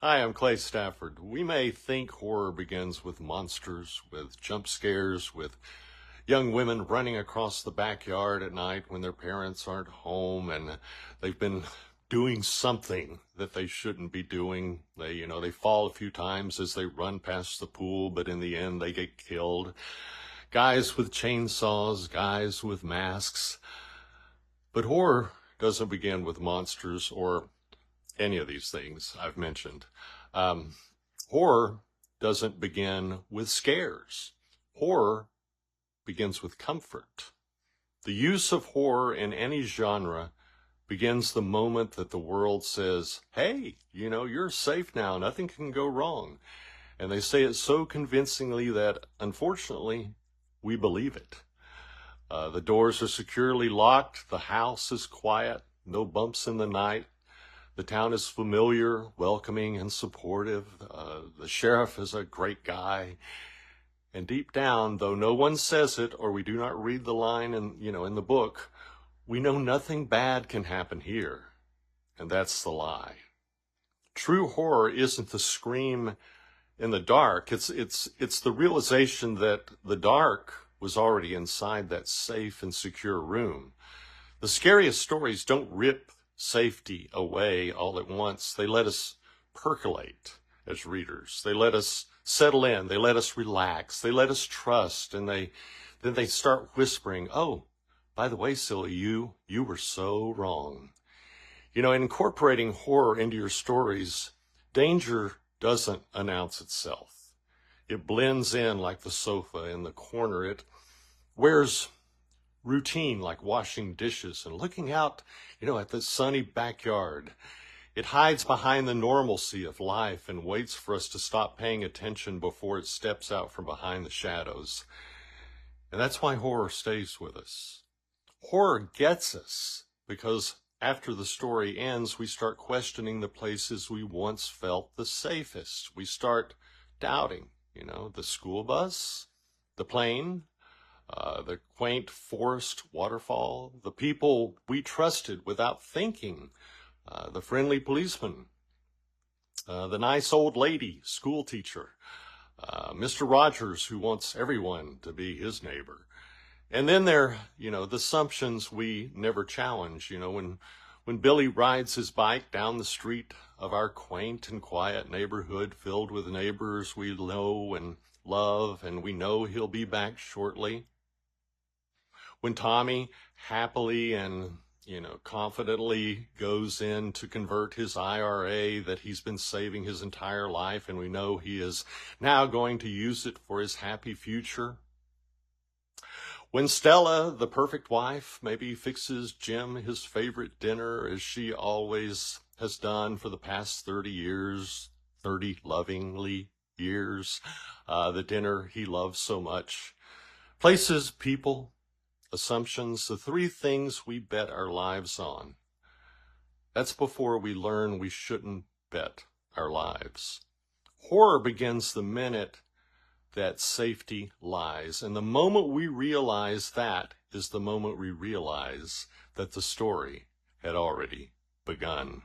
Hi, I'm Clay Stafford. We may think horror begins with monsters, with jump scares, with young women running across the backyard at night when their parents aren't home and they've been doing something that they shouldn't be doing. They fall a few times as they run past the pool, but in the end they get killed. Guys with chainsaws, guys with masks. But horror doesn't begin with monsters or any of these things I've mentioned. Um, Horror doesn't begin with scares. Horror begins with comfort. The use of horror in any genre begins the moment that the world says, hey, you're safe now. Nothing can go wrong. And they say it so convincingly that, unfortunately, we believe it. The doors are securely locked. The house is quiet. No bumps in the night. The town is familiar, welcoming, and supportive. The sheriff is a great guy. And deep down, though no one says it or we do not read the line in the book, we know nothing bad can happen here. And that's the lie. True horror isn't the scream in the dark. It's the realization that the dark was already inside that safe and secure room. The scariest stories don't rip safety away all at once. They let us percolate as readers. They let us settle in. They let us relax. They let us trust. And then they start whispering, oh, by the way, silly, you were so wrong. Incorporating horror into your stories, danger doesn't announce itself. It blends in like the sofa in the corner. It wears routine like washing dishes and looking out, at the sunny backyard. It hides behind the normalcy of life and waits for us to stop paying attention before it steps out from behind the shadows. And that's why horror stays with us. Horror gets us because after the story ends, we start questioning the places we once felt the safest. We start doubting, the school bus, the plane, the quaint forest waterfall, the people we trusted without thinking, the friendly policeman, the nice old lady, school teacher, Mr. Rogers who wants everyone to be his neighbor. And then there, the assumptions we never challenge, when Billy rides his bike down the street of our quaint and quiet neighborhood filled with neighbors we know and love, and we know he'll be back shortly. When Tommy happily and, confidently goes in to convert his IRA that he's been saving his entire life, and we know he is now going to use it for his happy future. When Stella, the perfect wife, maybe fixes Jim his favorite dinner as she always has done for the past 30 years, 30 lovingly years, the dinner he loves so much. Places, people, assumptions, the three things we bet our lives on. That's before we learn we shouldn't bet our lives. Horror begins the minute that safety lies. And the moment we realize that is the moment we realize that the story had already begun.